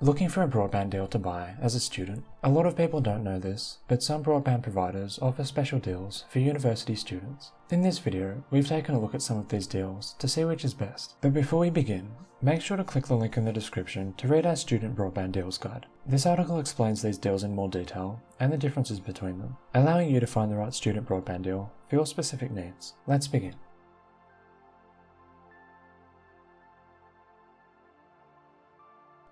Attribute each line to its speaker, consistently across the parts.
Speaker 1: Looking for a broadband deal to buy as a student? A lot of people don't know this, but some broadband providers offer special deals for university students. In this video, we've taken a look at some of these deals to see which is best. But before we begin, make sure to click the link in the description to read our Student Broadband Deals Guide. This article explains these deals in more detail and the differences between them, allowing you to find the right student broadband deal for your specific needs. Let's begin.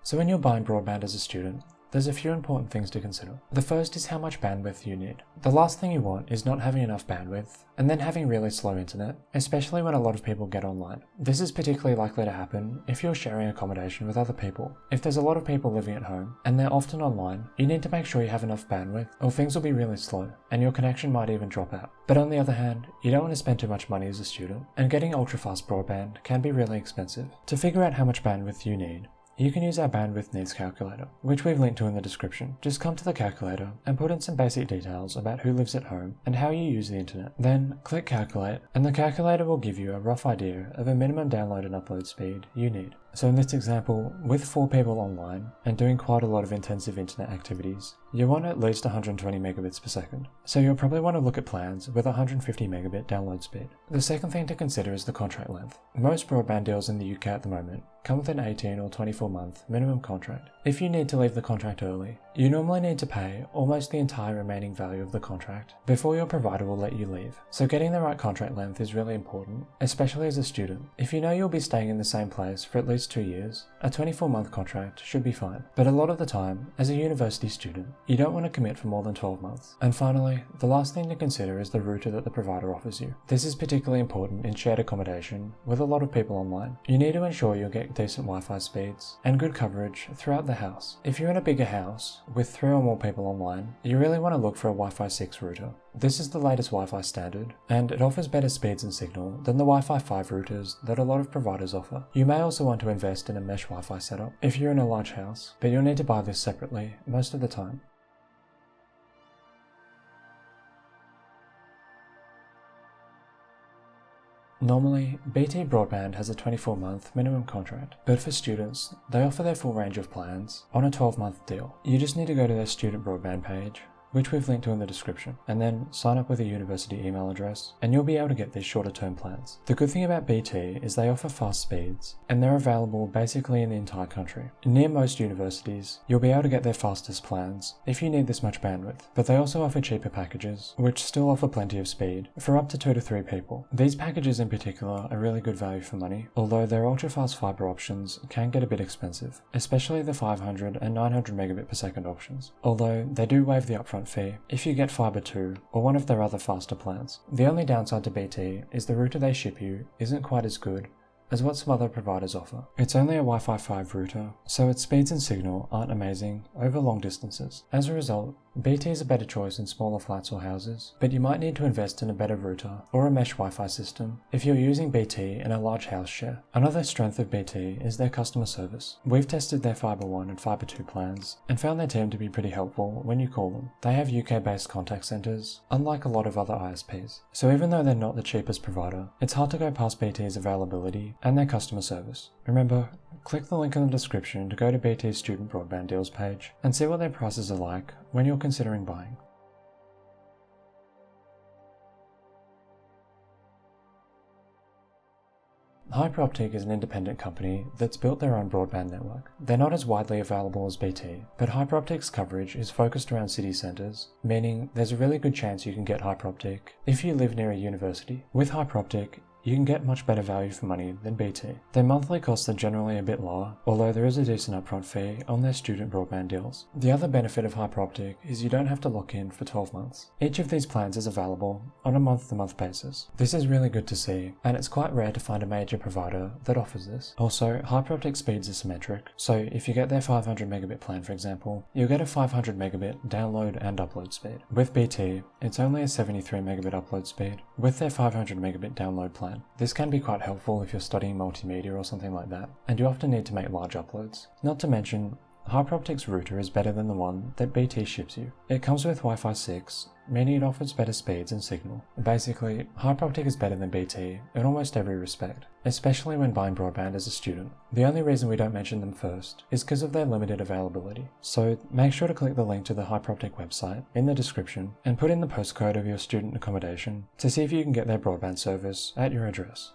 Speaker 1: So when you're buying broadband as a student, there's a few important things to consider. The first is how much bandwidth you need. The last thing you want is not having enough bandwidth and then having really slow internet, especially when a lot of people get online. This is particularly likely to happen if you're sharing accommodation with other people. If there's a lot of people living at home and they're often online, you need to make sure you have enough bandwidth or things will be really slow and your connection might even drop out. But on the other hand, you don't want to spend too much money as a student, and getting ultra-fast broadband can be really expensive. To figure out how much bandwidth you need, you can use our bandwidth needs calculator, which we've linked to in the description. Just come to the calculator and put in some basic details about who lives at home and how you use the internet. Then click calculate, and the calculator will give you a rough idea of a minimum download and upload speed you need. So in this example, with 4 people online and doing quite a lot of intensive internet activities, you want at least 120 megabits per second. So you'll probably want to look at plans with 150 megabit download speed. The second thing to consider is the contract length. Most broadband deals in the UK at the moment come with an 18 or 24 month minimum contract. If you need to leave the contract early, you normally need to pay almost the entire remaining value of the contract before your provider will let you leave. So getting the right contract length is really important, especially as a student. If you know you'll be staying in the same place for at least 2 years, a 24-month contract should be fine. But a lot of the time, as a university student, you don't want to commit for more than 12 months. And finally, the last thing to consider is the router that the provider offers you. This is particularly important in shared accommodation with a lot of people online. You need to ensure you'll get decent Wi-Fi speeds and good coverage throughout the house. If you're in a bigger house with 3 or more people online, you really want to look for a Wi-Fi 6 router. This is the latest Wi-Fi standard, and it offers better speeds and signal than the Wi-Fi 5 routers that a lot of providers offer. You may also want to invest in a mesh Wi-Fi setup if you're in a large house, but you'll need to buy this separately most of the time. Normally, BT Broadband has a 24-month minimum contract, but for students, they offer their full range of plans on a 12-month deal. You just need to go to their student broadband page, which we've linked to in the description, and then sign up with a university email address, and you'll be able to get these shorter term plans. The good thing about BT is they offer fast speeds, and they're available basically in the entire country. Near most universities, you'll be able to get their fastest plans if you need this much bandwidth, but they also offer cheaper packages, which still offer plenty of speed, for up to 2 to 3 people. These packages in particular are really good value for money, although their ultra-fast fiber options can get a bit expensive, especially the 500 and 900 megabit per second options, although they do waive the upfront fee if you get Fiber 2 or one of their other faster plans. The only downside to BT is the router they ship you isn't quite as good as what some other providers offer. It's only a Wi-Fi 5 router, so its speeds and signal aren't amazing over long distances. As a result, BT is a better choice in smaller flats or houses, but you might need to invest in a better router or a mesh Wi-Fi system if you're using BT in a large house share. Another strength of BT is their customer service. We've tested their Fiber 1 and Fiber 2 plans and found their team to be pretty helpful when you call them. They have UK-based contact centres, unlike a lot of other ISPs. So even though they're not the cheapest provider, it's hard to go past BT's availability and their customer service. Remember, click the link in the description to go to BT's Student Broadband Deals page and see what their prices are like when you're considering buying. Hyperoptic is an independent company that's built their own broadband network. They're not as widely available as BT, but Hyperoptic's coverage is focused around city centres, meaning there's a really good chance you can get Hyperoptic if you live near a university. With Hyperoptic, you can get much better value for money than BT. Their monthly costs are generally a bit lower, although there is a decent upfront fee on their student broadband deals. The other benefit of Hyperoptic is you don't have to lock in for 12 months. Each of these plans is available on a month-to-month basis. This is really good to see, and it's quite rare to find a major provider that offers this. Also, Hyperoptic speeds are symmetric, so if you get their 500 megabit plan for example, you'll get a 500 megabit download and upload speed. With BT, it's only a 73 megabit upload speed, with their 500 megabit download plan. This can be quite helpful if you're studying multimedia or something like that, and you often need to make large uploads. Not to mention, Hyperoptic's router is better than the one that BT ships you. It comes with Wi-Fi 6, meaning it offers better speeds and signal. Basically, Hyperoptic is better than BT in almost every respect, especially when buying broadband as a student. The only reason we don't mention them first is because of their limited availability. So make sure to click the link to the Hyperoptic website in the description and put in the postcode of your student accommodation to see if you can get their broadband service at your address.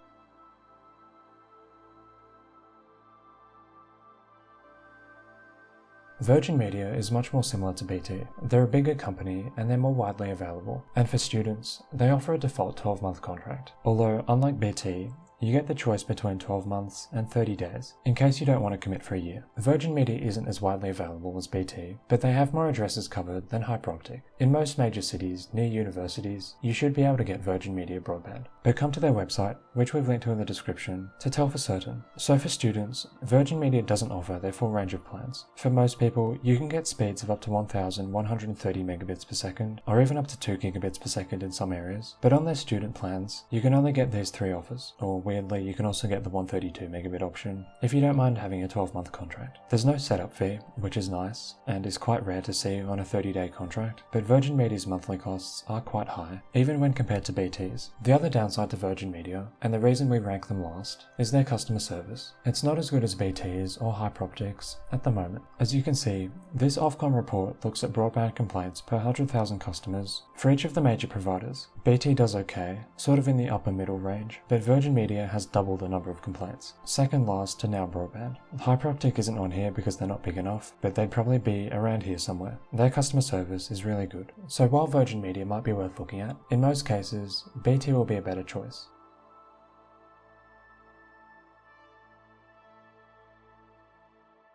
Speaker 1: Virgin Media is much more similar to BT. They're a bigger company and they're more widely available. And for students, they offer a default 12-month contract. Although, unlike BT, you get the choice between 12 months and 30 days, in case you don't want to commit for a year. Virgin Media isn't as widely available as BT, but they have more addresses covered than Hyperoptic. In most major cities near universities, you should be able to get Virgin Media broadband. But come to their website, which we've linked to in the description, to tell for certain. So for students, Virgin Media doesn't offer their full range of plans. For most people, you can get speeds of up to 1130 megabits per second, or even up to 2 gigabits per second in some areas. But on their student plans, you can only get these 3 offers, or weirdly, you can also get the 132 megabit option if you don't mind having a 12-month contract. There's no setup fee, which is nice, and is quite rare to see on a 30-day contract, but Virgin Media's monthly costs are quite high, even when compared to BT's. The other downside to Virgin Media, and the reason we rank them last, is their customer service. It's not as good as BT's or Hyperoptic's at the moment. As you can see, this Ofcom report looks at broadband complaints per 100,000 customers for each of the major providers. BT does okay, sort of in the upper middle range, but Virgin Media has double the number of complaints. Second last to Now Broadband. Hyperoptic isn't on here because they're not big enough, but they'd probably be around here somewhere. Their customer service is really good. So while Virgin Media might be worth looking at, in most cases, BT will be a better choice.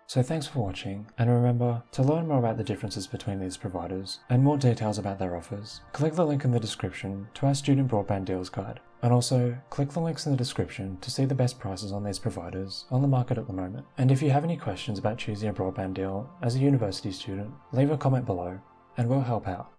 Speaker 1: So thanks for watching, and remember, to learn more about the differences between these providers, and more details about their offers, click the link in the description to our Student Broadband Deals Guide. And also, click the links in the description to see the best prices on these providers on the market at the moment. And if you have any questions about choosing a broadband deal as a university student, leave a comment below, and we'll help out.